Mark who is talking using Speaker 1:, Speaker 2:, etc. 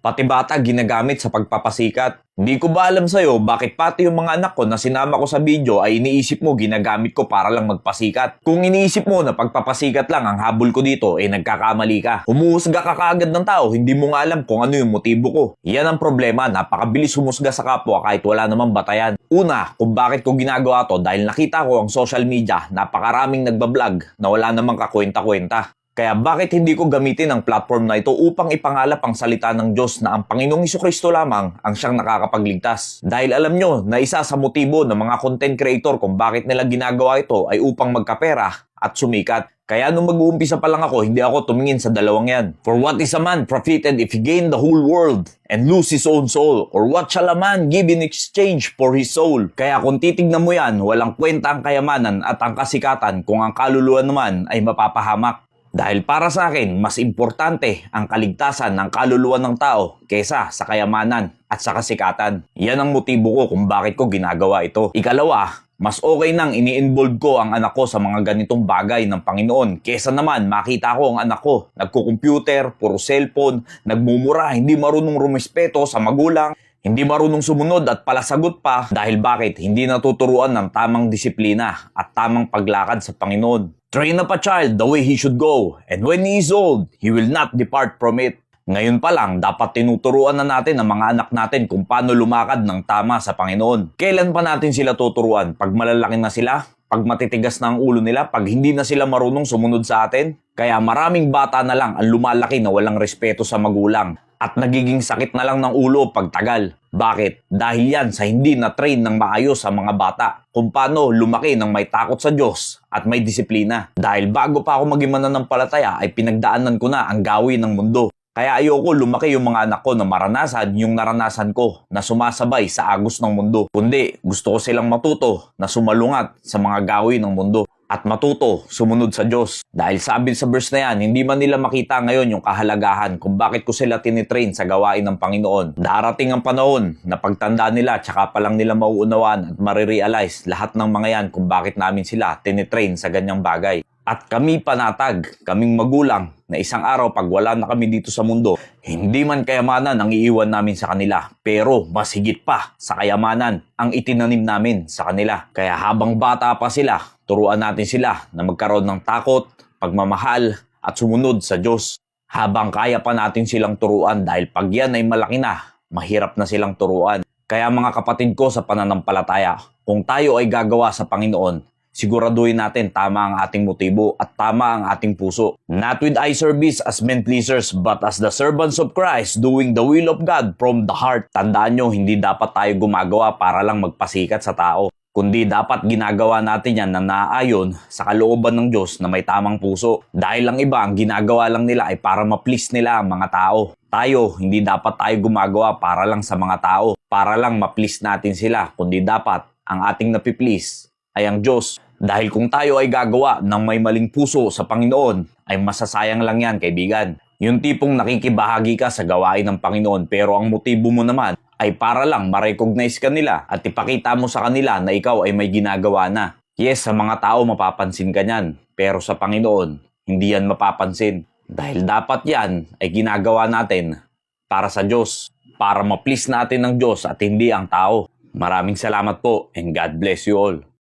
Speaker 1: pati bata ginagamit sa pagpapasikat. Hindi ko ba alam sa'yo bakit pati yung mga anak ko na sinama ko sa video ay iniisip mo ginagamit ko para lang magpasikat. Kung iniisip mo na pagpapasikat lang ang habol ko dito, nagkakamali ka. Humuhusga ka kaagad ng tao, hindi mo nga alam kung ano yung motibo ko. Yan ang problema, napakabilis humusga sa kapwa kahit wala namang batayan. Una, kung bakit ko ginagawa to dahil nakita ko ang social media, napakaraming nagbablog na wala namang kakwenta-kwenta. Kaya bakit hindi ko gamitin ang platform na ito upang ipangalap ang salita ng Diyos na ang Panginoong Hesukristo lamang ang siyang nakakapagligtas? Dahil alam nyo na isa sa motibo ng mga content creator kung bakit nila ginagawa ito ay upang magkapera at sumikat. Kaya nung mag-uumpisa pa lang ako, hindi ako tumingin sa dalawang yan. For what is a man profited if he gain the whole world and lose his own soul? Or what shall a man give in exchange for his soul? Kaya kung titignan mo yan, walang kwenta ang kayamanan at ang kasikatan kung ang kaluluwa naman ay mapapahamak. Dahil para sa akin, mas importante ang kaligtasan ng kaluluwa ng tao kesa sa kayamanan at sa kasikatan. Yan ang motibo ko kung bakit ko ginagawa ito. Ikalawa, mas okay nang ini-involve ko ang anak ko sa mga ganitong bagay ng Panginoon kesa naman makita ko ang anak ko nagko-computer, puro cellphone, nagmumura, hindi marunong rumespeto sa magulang, hindi marunong sumunod at palasagot pa dahil bakit hindi natuturuan ng tamang disiplina at tamang paglakad sa Panginoon. Train up a child the way he should go, and when he is old, he will not depart from it. Ngayon pa lang, dapat tinuturuan na natin ang mga anak natin kung paano lumakad ng tama sa Panginoon. Kailan pa natin sila tuturuan? Pag malalaki na sila? Pag matitigas na ang ulo nila? Pag hindi na sila marunong sumunod sa atin? Kaya maraming bata na lang ang lumalaki na walang respeto sa magulang at nagiging sakit na lang ng ulo pag tagal. Bakit? Dahil yan sa hindi na-train ng maayos sa mga bata kung paano lumaki ng may takot sa Diyos at may disiplina. Dahil bago pa ako maging mananampalataya ay pinagdaanan ko na ang gawin ng mundo. Kaya ayoko lumaki yung mga anak ko na maranasan yung naranasan ko na sumasabay sa agos ng mundo. Kundi gusto ko silang matuto na sumalungat sa mga gawin ng mundo at matuto sumunod sa Diyos. Dahil sabi sa verse na yan, hindi man nila makita ngayon yung kahalagahan kung bakit ko sila tinitrain sa gawain ng Panginoon. Darating ang panahon na pagtanda nila, tsaka pa lang nila mauunawaan at marirealize lahat ng mga yan kung bakit namin sila tinitrain sa ganyang bagay. At kami panatag, kaming magulang, na isang araw pag wala na kami dito sa mundo, hindi man kayamanan ang iiwan namin sa kanila, pero mas higit pa sa kayamanan ang itinanim namin sa kanila. Kaya habang bata pa sila, turuan natin sila na magkaroon ng takot, pagmamahal, at sumunod sa Diyos. Habang kaya pa natin silang turuan dahil pag yan ay malaki na, mahirap na silang turuan. Kaya mga kapatid ko sa pananampalataya, kung tayo ay gagawa sa Panginoon, siguraduhin natin tama ang ating motibo at tama ang ating puso. Not with eye service as men pleasers, but as the servants of Christ, doing the will of God from the heart. Tandaan nyo, hindi dapat tayo gumagawa para lang magpasikat sa tao. Kundi dapat ginagawa natin yan na naaayon sa kalooban ng Diyos na may tamang puso. Dahil ang iba, ang ginagawa lang nila ay para ma-please nila ang mga tao. Tayo, hindi dapat tayo gumagawa para lang sa mga tao, para lang ma-please natin sila. Kundi dapat ang ating napi-please ay ang Diyos. Dahil kung tayo ay gagawa ng may maling puso sa Panginoon, ay masasayang lang yan, kaibigan. Yung tipong nakikibahagi ka sa gawain ng Panginoon pero ang motibo mo naman ay para lang ma-recognize ka nila at ipakita mo sa kanila na ikaw ay may ginagawa na. Yes, sa mga tao mapapansin ka niyan, pero sa Panginoon, hindi yan mapapansin. Dahil dapat yan ay ginagawa natin para sa Diyos, para ma-please natin ng Diyos at hindi ang tao. Maraming salamat po and God bless you all.